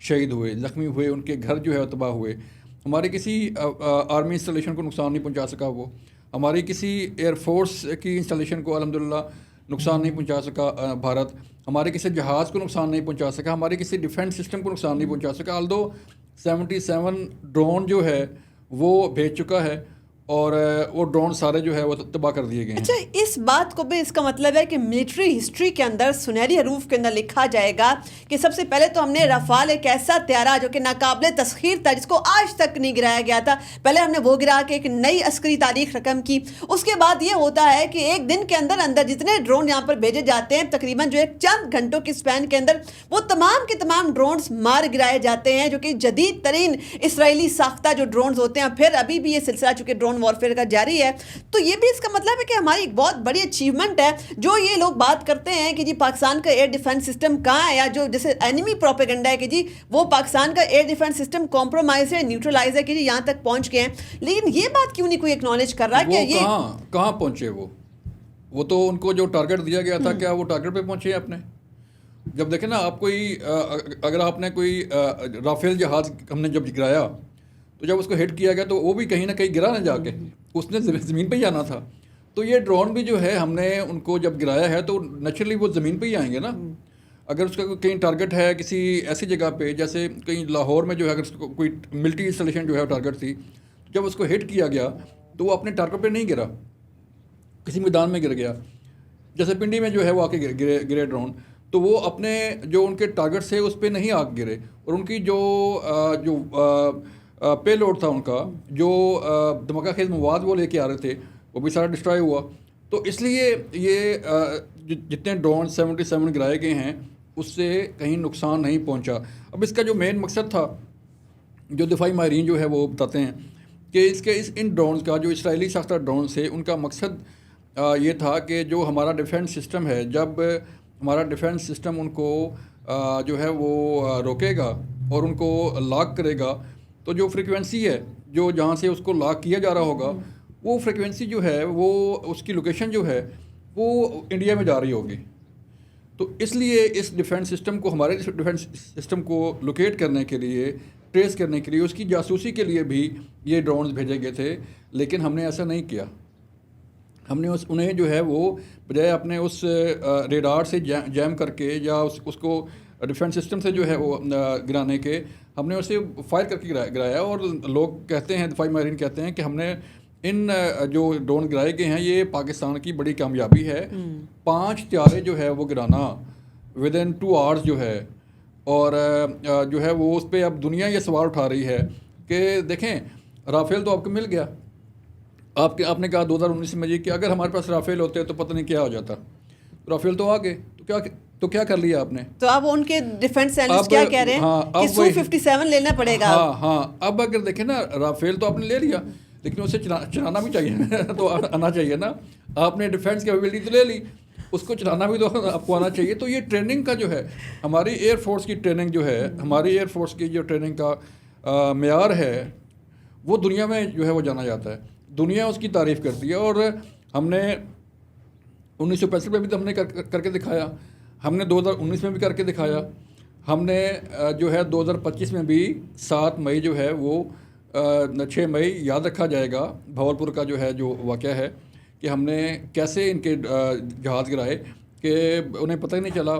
شہید ہوئے, زخمی ہوئے, ان کے گھر جو ہے تباہ ہوئے. ہمارے کسی آرمی انسٹالیشن کو نقصان نہیں پہنچا سکا وہ, ہماری کسی ایئر فورس کی انسٹالیشن کو الحمدللہ نقصان نہیں پہنچا سکا بھارت, ہمارے کسی جہاز کو نقصان نہیں پہنچا سکا, ہمارے کسی ڈیفینس سسٹم کو نقصان نہیں پہنچا سکا. آلدو 77 ڈرون جو ہے وہ بھیج چکا ہے, اور وہ ڈرون سارے جو ہے وہ تباہ کر دیے گئے ہیں. اچھا, اس بات کو بھی اس کا مطلب ہے کہ ملٹری ہسٹری کے اندر سنہری حروف کے اندر لکھا جائے گا کہ سب سے پہلے تو ہم نے رفال, ایک ایسا طیارہ جو کہ ناقابل تسخیر تھا, جس کو آج تک نہیں گرایا گیا تھا, پہلے ہم نے وہ گرا کے ایک نئی عسکری تاریخ رقم کی. اس کے بعد یہ ہوتا ہے کہ ایک دن کے اندر اندر جتنے ڈرون یہاں پر بھیجے جاتے ہیں, تقریباً جو ایک چند گھنٹوں کی اسپین کے اندر وہ تمام کے تمام ڈرونز مار گرائے جاتے ہیں, جو کہ جدید ترین اسرائیلی ساختہ جو ڈرونز ہوتے ہیں. پھر ابھی بھی یہ سلسلہ چونکہ ڈرون وارفیئر کا جاری ہے, تو یہ بھی اس کا مطلب ہے کہ ہماری ایک بہت بڑی اچیومنٹ ہے. جو یہ لوگ بات کرتے ہیں کہ جی پاکستان کا ایئر ڈیفنس سسٹم کہاں ہے, یا جو جیسے اینیمی پروپیگنڈا ہے کہ جی وہ پاکستان کا ایئر ڈیفنس سسٹم کمپرومائز ہے, نیوٹرلائز ہے, کہ جی یہاں تک پہنچ گئے ہیں, لیکن یہ بات کیوں نہیں کوئی اکنالج کر رہا کہ یہ کہاں پہنچے. وہ تو ان کو جو ٹارگٹ دیا گیا تھا, کیا وہ ٹارگٹ پہ پہنچے ہیں اپنے؟ جب دیکھیں نا آپ, کوئی اگر آپ نے کوئی رافیل جہاز ہم نے جب گرایا, تو جب اس کو ہٹ کیا گیا تو وہ بھی کہیں نہ کہیں گرا نہ جا کے, اس نے زمین پہ ہی آنا تھا. تو یہ ڈرون بھی جو ہے ہم نے ان کو جب گرایا ہے تو نیچرلی وہ زمین پہ ہی آئیں گے نا. اگر اس کا کہیں ٹارگٹ ہے کسی ایسی جگہ پہ, جیسے کہیں لاہور میں جو ہے اگر اس کو کوئی ملٹری انسٹالیشن جو ہے ٹارگٹ تھی, جب اس کو ہٹ کیا گیا تو وہ اپنے ٹارگٹ پہ نہیں گرا, کسی میدان میں گر گیا. جیسے پنڈی میں جو ہے وہ آ کے گرے ڈرون, تو وہ اپنے جو ان کے ٹارگٹ سے اس پہ نہیں آ کے گرے, اور ان کی جو پے لوڈ تھا ان کا, جو دھماکہ خیز مواد وہ لے کے آ رہے تھے, وہ بھی سارا ڈسٹرائے ہوا. تو اس لیے یہ جتنے ڈرون 77 گرائے گئے ہیں اس سے کہیں نقصان نہیں پہنچا. اب اس کا جو مین مقصد تھا, جو دفاعی ماہرین جو ہے وہ بتاتے ہیں کہ ان ڈرونز کا, جو اسرائیلی ساختہ ڈرونز ہے, ان کا مقصد یہ تھا کہ جو ہمارا ڈیفینس سسٹم ہے, جب ہمارا ڈیفینس سسٹم ان کو جو ہے وہ روکے گا اور ان کو لاک کرے گا, تو جو فریکوینسی ہے جو جہاں سے اس کو لاک کیا جا رہا ہوگا, وہ فریکوینسی جو ہے وہ اس کی لوکیشن جو ہے وہ انڈیا میں جا رہی ہوگی. تو اس لیے اس ڈیفینس سسٹم کو, ہمارے ڈیفینس سسٹم کو لوکیٹ کرنے کے لیے, ٹریس کرنے کے لیے, اس کی جاسوسی کے لیے بھی یہ ڈرونز بھیجے گئے تھے. لیکن ہم نے ایسا نہیں کیا. ہم نے انہیں جو ہے وہ بجائے اپنے اس ریڈار سے جیم کر کے یا اس کو ڈیفینس سسٹم سے جو ہے وہ گرانے کے, ہم نے اسے فائر کر کے گرایا. اور لوگ کہتے ہیں, دفاعی ماہرین کہتے ہیں کہ ہم نے ان جو ڈرون گرائے گئے ہیں یہ پاکستان کی بڑی کامیابی ہے. 5 طیارے جو ہے وہ گرانا ودن 2 hours جو ہے, اور جو ہے وہ اس پہ اب دنیا یہ سوال اٹھا رہی ہے کہ دیکھیں رافیل تو آپ کو مل گیا, آپ نے کہا 2019 میں کہ اگر ہمارے پاس رافیل ہوتے تو پتہ نہیں کیا ہو جاتا. رافیل تو آ گئے, تو کیا کر لیا آپ نے؟ تو اب ان کے ڈیفینس اینالسٹ کیا کہہ رہے ہیں کہ Su-57 لینا پڑے گا. ہاں اب اگر دیکھیں نا, رافیل تو آپ نے لے لیا, لیکن اسے چلانا بھی چاہیے تو آنا چاہیے نا. آپ نے ڈیفینس کیپیبلٹی تو لے لی, اس کو چلانا بھی تو آپ کو آنا چاہیے. تو یہ ٹریننگ کا جو ہے, ہماری ایئر فورس کی ٹریننگ جو ہے, ہماری ایئر فورس کی جو ٹریننگ کا معیار ہے وہ دنیا میں جو ہے وہ جانا جاتا ہے. دنیا اس کی تعریف کرتی ہے. اور ہم نے 1965 میں بھی تو ہم نے کر کے دکھایا, ہم نے 2019 میں بھی کر کے دکھایا, ہم نے جو ہے 2025 میں بھی 7 مئی جو ہے وہ 6 مئی یاد رکھا جائے گا, بھاولپور کا جو ہے جو واقعہ ہے کہ ہم نے کیسے ان کے جہاز گرائے کہ انہیں پتہ ہی نہیں چلا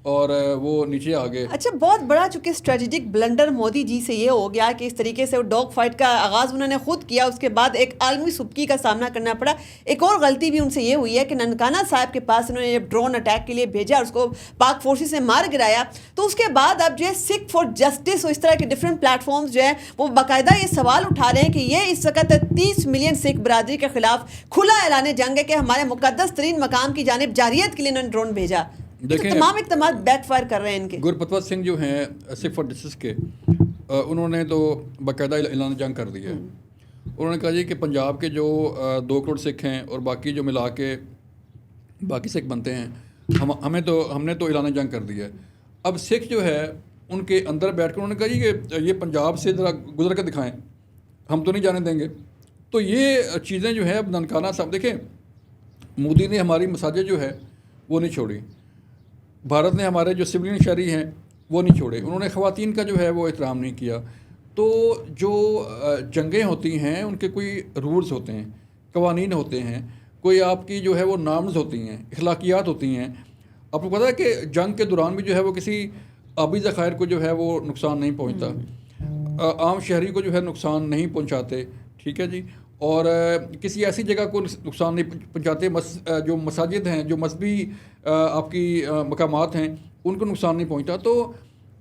اور وہ نیچے آ گئے. اچھا, بہت بڑا چونکہ اسٹریٹجک بلنڈر مودی جی سے یہ ہو گیا کہ اس طریقے سے وہ ڈاگ فائٹ کا آغاز انہوں نے خود کیا, اس کے بعد ایک عالمی سبکی کا سامنا کرنا پڑا. ایک اور غلطی بھی ان سے یہ ہوئی ہے کہ ننکانہ صاحب کے پاس انہوں نے جب ڈرون اٹیک کے لیے بھیجا اور اس کو پاک فورسز سے مار گرایا, تو اس کے بعد اب جو ہے سکھ فار جسٹس اور اس طرح کے ڈفرینٹ پلیٹ فارمز جو ہیں وہ باقاعدہ یہ سوال اٹھا رہے ہیں کہ یہ اس وقت 30 ملین سکھ برادری کے خلاف کھلا اعلان جنگ ہے کہ ہمارے مقدس ترین مقام کی جانب جارحیت کے لیے انہوں نے ڈرون بھیجا. دیکھیں تمام اقدامات بیک فائر کر رہے ہیں ان کے. گرپتوت سنگھ جو ہیں سکھ فار جسٹس کے, انہوں نے تو باقاعدہ اعلان جنگ کر دیا ہے. انہوں نے کہا جی کہ پنجاب کے جو 2 کروڑ سکھ ہیں اور باقی جو ملا کے باقی سکھ بنتے ہیں, ہم نے تو اعلان جنگ کر دیا ہے. اب سکھ جو ہے ان کے اندر بیٹھ کر انہوں نے کہا جی کہ یہ پنجاب سے ذرا گزر کر دکھائیں, ہم تو نہیں جانے دیں گے. تو یہ چیزیں جو ہیں اب ننکانہ صاحب, دیکھیں مودی نے ہماری مساجد جو ہے وہ نہیں چھوڑی, بھارت نے ہمارے جو سولین شہری ہیں وہ نہیں چھوڑے. انہوں نے خواتین کا جو ہے وہ احترام نہیں کیا. تو جو جنگیں ہوتی ہیں ان کے کوئی رولز ہوتے ہیں, قوانین ہوتے ہیں, کوئی آپ کی جو ہے وہ نارمز ہوتی ہیں, اخلاقیات ہوتی ہیں. آپ کو پتہ ہے کہ جنگ کے دوران بھی جو ہے وہ کسی آبی ذخائر کو جو ہے وہ نقصان نہیں پہنچتا, عام شہری کو جو ہے نقصان نہیں پہنچاتے, ٹھیک ہے جی. اور کسی ایسی جگہ کو نقصان نہیں پہنچاتے, جو مساجد ہیں, جو مذہبی آپ کی مقامات ہیں, ان کو نقصان نہیں پہنچتا. تو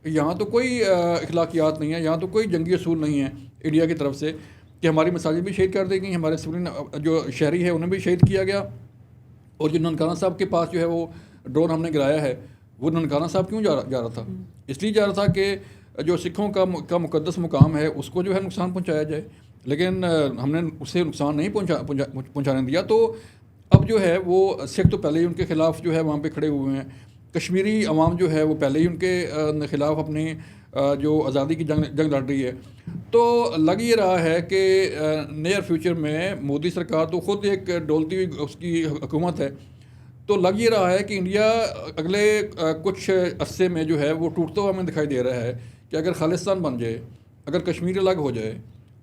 یہاں تو کوئی اخلاقیات نہیں ہے, یہاں تو کوئی جنگی اصول نہیں ہے انڈیا کی طرف سے کہ ہماری مساجد بھی شہید کر دی گئی, ہمارے سورین جو شہری ہے انہیں بھی شہید کیا گیا. اور جو ننکانہ صاحب کے پاس جو ہے وہ ڈرون ہم نے گرایا ہے, وہ ننکانہ صاحب کیوں جا رہا تھا؟ اس لیے جا رہا تھا کہ جو سکھوں کا مقدس مقام ہے اس کو جو ہے نقصان پہنچایا جائے, لیکن ہم نے اسے نقصان نہیں پہنچانے دیا. تو اب جو ہے وہ سکھ تو پہلے ہی ان کے خلاف جو ہے وہاں پہ کھڑے ہوئے ہیں, کشمیری عوام جو ہے وہ پہلے ہی ان کے خلاف اپنی جو آزادی کی جنگ لڑ رہی ہے. تو لگ یہ رہا ہے کہ نیئر فیوچر میں مودی سرکار تو خود ایک ڈولتی ہوئی اس کی حکومت ہے, تو لگ یہ رہا ہے کہ انڈیا اگلے کچھ عرصے میں جو ہے وہ ٹوٹتا ہوا ہمیں دکھائی دے رہا ہے کہ اگر خالصتان بن جائے, اگر کشمیر الگ ہو جائے,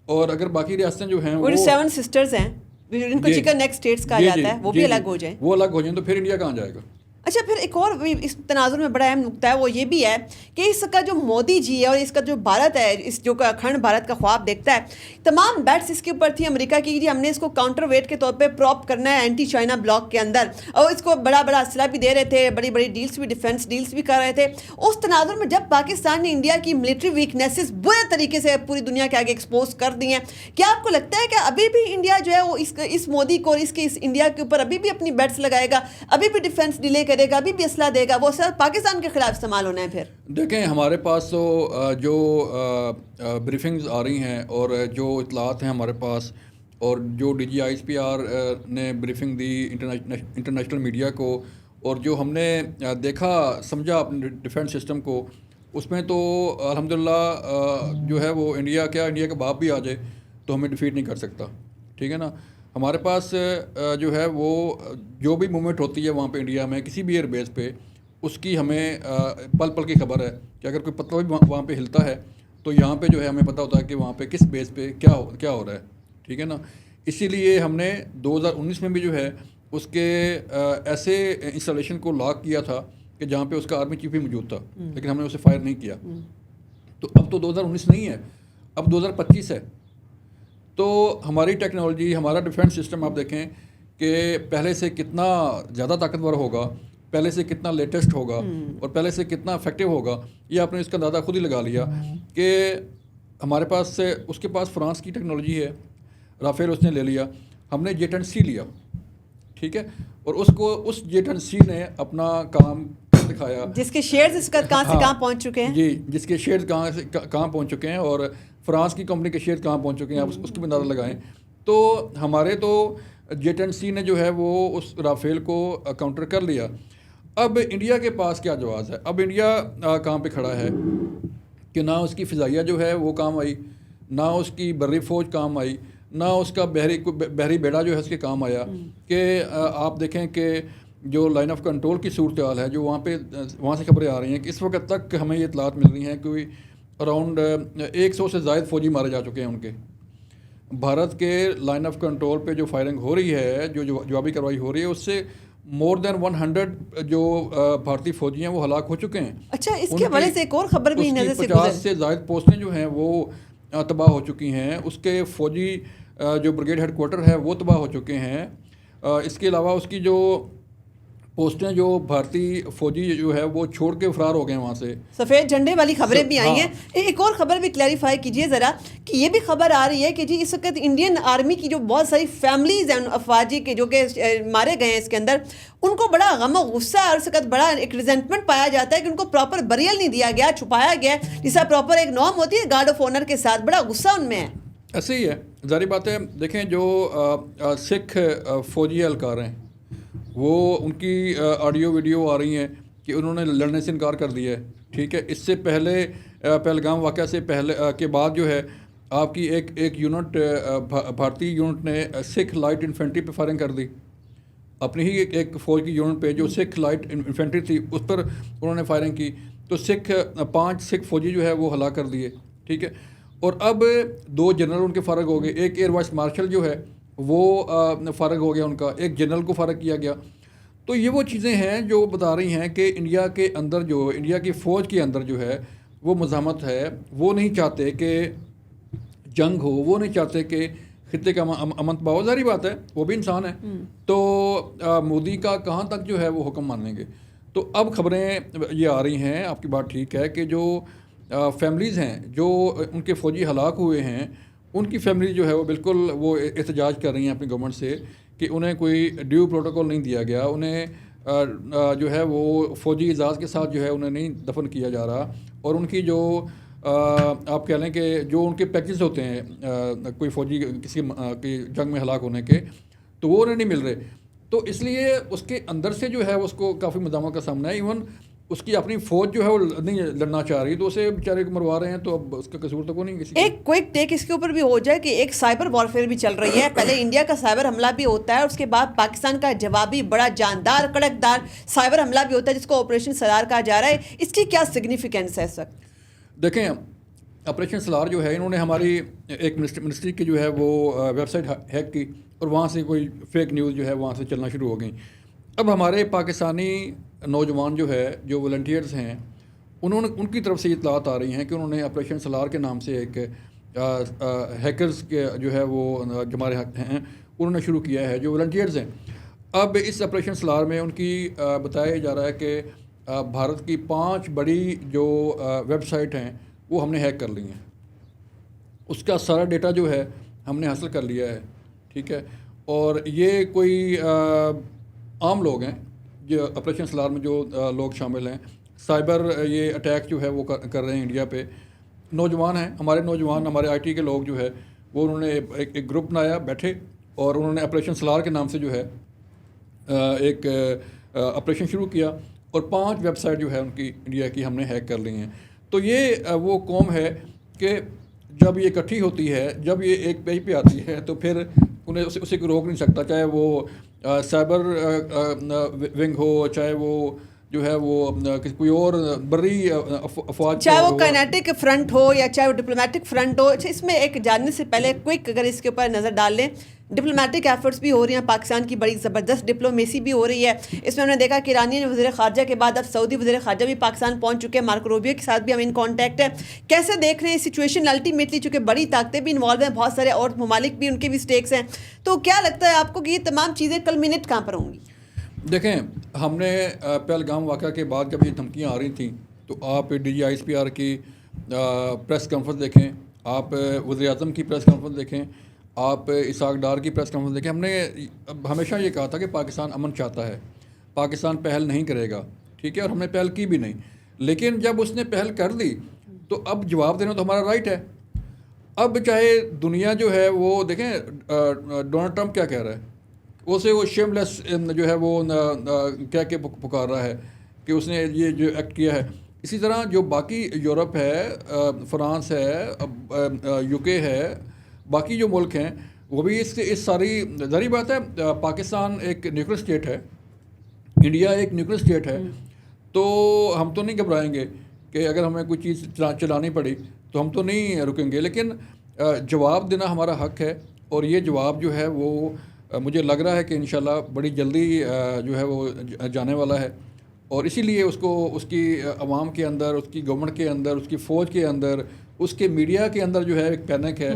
اور اگر باقی ریاستیں جو ہیں وہ 7 سسٹرز ہیں جن کو چکن نیک اسٹیٹس کہا جاتا ہے, وہ بھی الگ ہو جائیں, وہ الگ ہو جائیں, تو پھر انڈیا کہاں جائے گا؟ اچھا, پھر ایک اور اس تناظر میں بڑا اہم نقطہ ہے, وہ یہ بھی ہے کہ اس کا جو مودی جی ہے اور اس کا جو بھارت ہے, اس جو اکھنڈ بھارت کا خواب دیکھتا ہے, تمام بیٹس اس کے اوپر تھی امریکہ کی جی ہم نے اس کو کاؤنٹر ویٹ کے طور پہ پراپ کرنا ہے اینٹی چائنا بلاک کے اندر, اور اس کو بڑا اسلحہ بھی دے رہے تھے, بڑی بڑی ڈیلز بھی, ڈیفینس ڈیلز بھی کر رہے تھے. اس تناظر میں جب پاکستان نے انڈیا کی ملٹری ویکنیسز برے طریقے سے پوری دنیا کے آگے ایکسپوز کر دی ہیں, کیا آپ کو لگتا ہے کہ ابھی بھی انڈیا جو ہے وہ اس مودی کو اور اس انڈیا کے اوپر ابھی بھی اپنی بیٹس لگائے گا, ابھی بھی ڈیفینس ڈیلے کرے گا, ابھی بھی اسلحہ دے گا, وہ صرف پاکستان کے خلاف استعمال ہونا ہے؟ پھر دیکھیں ہمارے پاس تو جو بریفنگز آ رہی ہیں اور جو اطلاعات ہیں ہمارے پاس, اور جو D G I S P R نے بریفنگ دی انٹرنیشنل میڈیا کو, اور جو ہم نے دیکھا سمجھا اپنے ڈیفینس سسٹم کو, اس میں تو الحمدللہ جو ہے وہ انڈیا کا باپ بھی آ جائے تو ہمیں ڈیفیٹ نہیں کر سکتا, ٹھیک ہے نا. ہمارے پاس جو ہے وہ جو بھی موومنٹ ہوتی ہے وہاں پہ انڈیا میں کسی بھی ایئر بیس پہ, اس کی ہمیں پل پل کی خبر ہے کہ اگر کوئی پتلا بھی وہاں پہ ہلتا ہے تو یہاں پہ جو ہے ہمیں پتہ ہوتا ہے کہ وہاں پہ کس بیس پہ کیا ہو رہا ہے, ٹھیک ہے نا. اسی لیے ہم نے 2019 میں بھی جو ہے اس کے ایسے انسٹالیشن کو لاک کیا تھا کہ جہاں پہ اس کا آرمی چیف بھی موجود تھا, لیکن ہم نے اسے فائر نہیں کیا. تو اب تو 2019 نہیں ہے, اب 2025 ہے. تو ہماری ٹیکنالوجی, ہمارا ڈیفینس سسٹم آپ دیکھیں کہ پہلے سے کتنا زیادہ طاقتور ہوگا, پہلے سے کتنا لیٹسٹ ہوگا, اور پہلے سے کتنا افیکٹو ہوگا. یہ آپ نے اس کا اندازہ خود ہی لگا لیا کہ ہمارے پاس اس کے پاس فرانس کی ٹیکنالوجی ہے, رافیل اس نے لے لیا, ہم نے J-10C لیا, ٹھیک ہے, اور اس J-10C نے اپنا کام دکھایا, جس کے شیئرز اس کا کہاں سے کہاں پہنچ چکے ہیں. جی, جس کے شیئرز کہاں سے کہاں پہنچ چکے ہیں, اور فرانس کی کمپنی کے شیئر کہاں پہنچ چکے ہیں, آپ اس کی بھی اندازہ لگائیں. تو ہمارے تو J-10C نے جو ہے وہ اس رافیل کو کاؤنٹر کر لیا. اب انڈیا کے پاس کیا جواز ہے؟ اب انڈیا کہاں پہ کھڑا ہے کہ نہ اس کی فضائیہ جو ہے وہ کام آئی, نہ اس کی بری فوج کام آئی, نہ اس کا بحری بیڑا جو ہے اس کے کام آیا. کہ آپ دیکھیں کہ جو لائن آف کنٹرول کی صورتحال ہے, جو وہاں سے خبریں آ رہی ہیں کہ اس وقت تک ہمیں یہ اطلاعات مل رہی ہیں کہ اراؤنڈ 100 سے زائد فوجی مارے جا چکے ہیں ان کے. بھارت کے لائن آف کنٹرول پہ جو فائرنگ ہو رہی ہے, جو جوابی کارروائی ہو رہی ہے, اس سے مور دین 100 جو بھارتی فوجی ہیں وہ ہلاک ہو چکے ہیں. اچھا, اس کے حوالے سے ایک اور خبر بھی نظر سے 50 سے زائد پوسٹیں جو ہیں وہ تباہ ہو چکی ہیں. اس کے فوجی جو بریگیڈ ہیڈ کوارٹر ہے وہ تباہ ہو چکے ہیں. اس کے علاوہ اس کی جو پوسٹیں جو بھارتی فوجی جو ہے وہ چھوڑ کے فرار ہو گئے وہاں سے. سفید جھنڈے والی خبریں بھی آئی ہیں. ایک اور خبر بھی کلیریفائی کیجیے ذرا کہ یہ بھی خبر آ رہی ہے کہ جی اس وقت انڈین آرمی کی جو بہت ساری فیملیز ہیں افواجی کے جو کہ مارے گئے ہیں اس کے اندر, ان کو بڑا غم و غصہ اور اس وقت بڑا ایک ریزنٹمنٹ پایا جاتا ہے کہ ان کو پراپر بریل نہیں دیا گیا, چھپایا گیا, جس طرح پراپر ایک نام ہوتی ہے گارڈ آف آنر کے ساتھ, بڑا غصہ ان میں ہے. ایسے ہی ہے, ظاہری بات ہے. دیکھیں جو سکھ فوجی اہلکار ہیں وہ ان کی آڈیو ویڈیو آ رہی ہیں کہ انہوں نے لڑنے سے انکار کر دیا ہے, ٹھیک ہے. اس سے پہلے پہلگام واقعہ سے کے بعد جو ہے آپ کی ایک یونٹ بھارتی یونٹ نے سکھ لائٹ انفینٹری پہ فائرنگ کر دی, اپنی ہی ایک فوج کی یونٹ پہ جو سکھ لائٹ انفینٹری تھی اس پر انہوں نے فائرنگ کی. تو 5 سکھ فوجی جو ہے وہ ہلاک کر دیے، ٹھیک ہے. اور اب 2 جنرل ان کے فارغ ہو گئے. ایک ایئر وائس مارشل جو ہے وہ فارغ ہو گیا ان کا، ایک جنرل کو فارغ کیا گیا. تو یہ وہ چیزیں ہیں جو بتا رہی ہیں کہ انڈیا کے اندر جو انڈیا کی فوج کے اندر جو ہے وہ مزاحمت ہے. وہ نہیں چاہتے کہ جنگ ہو، وہ نہیں چاہتے کہ خطے کا امن تباہ ہو. ظاہری بات ہے وہ بھی انسان ہے. تو مودی کا کہاں تک جو ہے وہ حکم مانیں گے. تو اب خبریں یہ آ رہی ہیں، آپ کی بات ٹھیک ہے، کہ جو فیملیز ہیں جو ان کے فوجی ہلاک ہوئے ہیں، ان کی فیملیز جو ہے وہ بالکل وہ احتجاج کر رہی ہیں اپنی گورنمنٹ سے کہ انہیں کوئی ڈیو پروٹوکول نہیں دیا گیا، انہیں جو ہے وہ فوجی اعزاز کے ساتھ جو ہے انہیں نہیں دفن کیا جا رہا. اور ان کی جو آپ کہہ لیں کہ جو ان کے پیکجز ہوتے ہیں کوئی فوجی کسی کی جنگ میں ہلاک ہونے کے، تو وہ انہیں نہیں مل رہے. تو اس لیے اس کے اندر سے جو ہے اس کو کافی مزاحمت کا سامنا ہے. ایون اس کی اپنی فوج جو ہے وہ نہیں لڑنا چاہ رہی، تو اسے بیچارے کو مروا رہے ہیں. تو اب اس کا قصور تو کوئی نہیں کسی. ایک کوئک ٹیک اس کے اوپر بھی ہو جائے کہ ایک سائبر وارفیئر بھی چل رہی ہے. پہلے انڈیا کا سائبر حملہ بھی ہوتا ہے، اس کے بعد پاکستان کا جوابی بڑا جاندار کڑکدار سائبر حملہ بھی ہوتا ہے جس کو آپریشن سلار کہا جا رہا ہے. اس کی کیا سگنیفیکینس ہے اس وقت؟ دیکھیں، آپریشن سلار جو ہے انہوں نے ہماری ایک منسٹری کی جو ہے وہ ویب سائٹ ہیک کی، اور وہاں سے کوئی فیک نیوز جو ہے وہاں سے چلنا شروع ہو گئی. اب ہمارے پاکستانی نوجوان جو ہے جو والنٹیئرز ہیں، ان کی طرف سے اطلاعات آ رہی ہیں کہ انہوں نے آپریشن سلار کے نام سے ایک ہیکرز کے جو ہے وہ جو ہمارے ہیں انہوں نے شروع کیا ہے جو والنٹیئرز ہیں. اب اس آپریشن سلار میں ان کی بتایا جا رہا ہے کہ بھارت کی 5 بڑی جو ویب سائٹ ہیں وہ ہم نے ہیک کر لی ہیں. اس کا سارا ڈیٹا جو ہے ہم نے حاصل کر لیا ہے، ٹھیک ہے. اور یہ کوئی عام لوگ ہیں جو آپریشن سلار میں جو لوگ شامل ہیں. سائبر یہ اٹیک جو ہے وہ کر رہے ہیں انڈیا پہ. نوجوان ہیں، ہمارے نوجوان، ہمارے آئی ٹی کے لوگ جو ہے وہ انہوں نے ایک گروپ بنایا، بیٹھے، اور انہوں نے آپریشن سلار کے نام سے جو ہے ایک آپریشن شروع کیا، اور 5 ویب سائٹ جو ہے ان کی انڈیا کی ہم نے ہیک کر لی ہیں. تو یہ وہ قوم ہے کہ جب یہ اکٹھی ہوتی ہے، جب یہ ایک پیج پہ آتی ہے، تو پھر انہیں اسے کوئی روک نہیں سکتا، چاہے وہ سائبر ونگ ہو، چاہے وہ جو ہے وہ کوئی اور بری افواج، چاہے وہ کائنیٹک فرنٹ ہو یا چاہے وہ ڈپلومیٹک فرنٹ ہو. اس میں ایک جاننے سے پہلے کوئک اگر اس کے اوپر نظر ڈال لیں، ڈپلومیٹک ایفرٹس بھی ہو رہی ہیں، پاکستان کی بڑی زبردست ڈپلومیسی بھی ہو رہی ہے. اس میں ہم نے دیکھا کہ ایرانی وزیر خارجہ کے بعد اب سعودی وزیر خارجہ بھی پاکستان پہنچ چکے ہیں، مارکو روبیو کے ساتھ بھی ہم ان کانٹیکٹ ہیں. کیسے دیکھ رہے ہیں سچویشن؟ الٹیمیٹلی چونکہ بڑی طاقتیں بھی انوالو ہیں، بہت سارے اور ممالک بھی ان کے بھی سٹیکس ہیں، تو کیا لگتا ہے آپ کو کہ یہ تمام چیزیں کلمینیٹ کہاں پر ہوں گی؟ دیکھیں، ہم نے پہلگام واقعہ کے بعد جب یہ دھمکیاں آ رہی تھیں تو آپ D G I S P R کی پریس کانفرنس دیکھیں، آپ وزیر اعظم کی پریس کانفرنس دیکھیں، آپ اسحاق ڈار کی پریس کانفرنس دیکھیں. ہم نے ہمیشہ یہ کہا تھا کہ پاکستان امن چاہتا ہے، پاکستان پہل نہیں کرے گا، ٹھیک ہے، اور ہم نے پہل کی بھی نہیں. لیکن جب اس نے پہل کر دی تو اب جواب دینا تو ہمارا رائٹ ہے. اب چاہے دنیا جو ہے وہ دیکھیں، ڈونلڈ ٹرمپ کیا کہہ رہا ہے، اسے وہ شیم لیس جو ہے وہ کہہ کے پکار رہا ہے کہ اس نے یہ جو ایکٹ کیا ہے. اسی طرح جو باقی یورپ ہے، فرانس ہے، یو کے ہے، باقی جو ملک ہیں وہ بھی اس ساری ظاہری بات ہے. پاکستان ایک نیوکلیر اسٹیٹ ہے، انڈیا ایک نیوکلیر اسٹیٹ ہے، تو ہم تو نہیں گھبرائیں گے کہ اگر ہمیں کوئی چیز چلانی پڑی تو ہم تو نہیں رکیں گے. لیکن جواب دینا ہمارا حق ہے، اور یہ جواب جو ہے وہ مجھے لگ رہا ہے کہ انشاءاللہ بڑی جلدی جو ہے وہ جانے والا ہے. اور اسی لیے اس کو اس کی عوام کے اندر، اس کی گورنمنٹ کے اندر، اس کی فوج کے اندر، اس کے میڈیا کے اندر جو ہے ایک پینک ہے،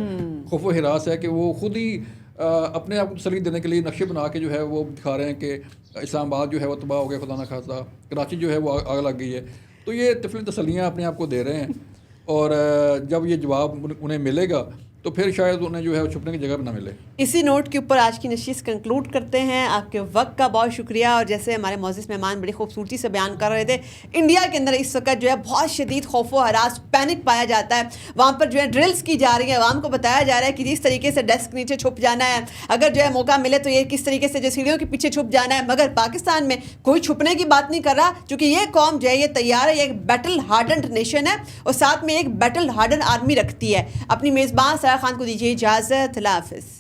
خوف و ہراس ہے کہ وہ خود ہی اپنے آپ کو تسلی دینے کے لیے نقشے بنا کے جو ہے وہ دکھا رہے ہیں کہ اسلام آباد جو ہے وہ تباہ ہو گیا، خدا نہ خواستہ کراچی جو ہے وہ آگ لگ گئی ہے. تو یہ طفلی تسلیاں اپنے آپ کو دے رہے ہیں، اور جب یہ جواب انہیں ملے گا تو پھر شاید انہیں جو ہے وہ چھپنے کی جگہ نہ ملے. اسی نوٹ کے اوپر آج کی نشست کنکلوڈ کرتے ہیں. آپ کے وقت کا بہت شکریہ. اور جیسے ہمارے معزز مہمان بڑی خوبصورتی سے بیان کر رہے تھے، انڈیا کے اندر اس وقت جو ہے بہت شدید خوف و ہراس، پینک پایا جاتا ہے. وہاں پر جو ہے ڈرلز کی جا رہی ہے، عوام کو بتایا جا رہا ہے کہ جس طریقے سے ڈیسک نیچے چھپ جانا ہے، اگر جو ہے موقع ملے تو یہ کس طریقے سے جو سیڑھیوں کے پیچھے چھپ جانا ہے. مگر پاکستان میں کوئی چھپنے کی بات نہیں کر رہا، چونکہ یہ قوم جو ہے یہ تیار ہے، یہ ایک بیٹل ہارڈنڈ نیشن ہے، اور ساتھ میں ایک بیٹل ہارڈنڈ آرمی رکھتی ہے. اپنی میزبان سارا خان کو دیجیے اجازت. اللہ حافظ.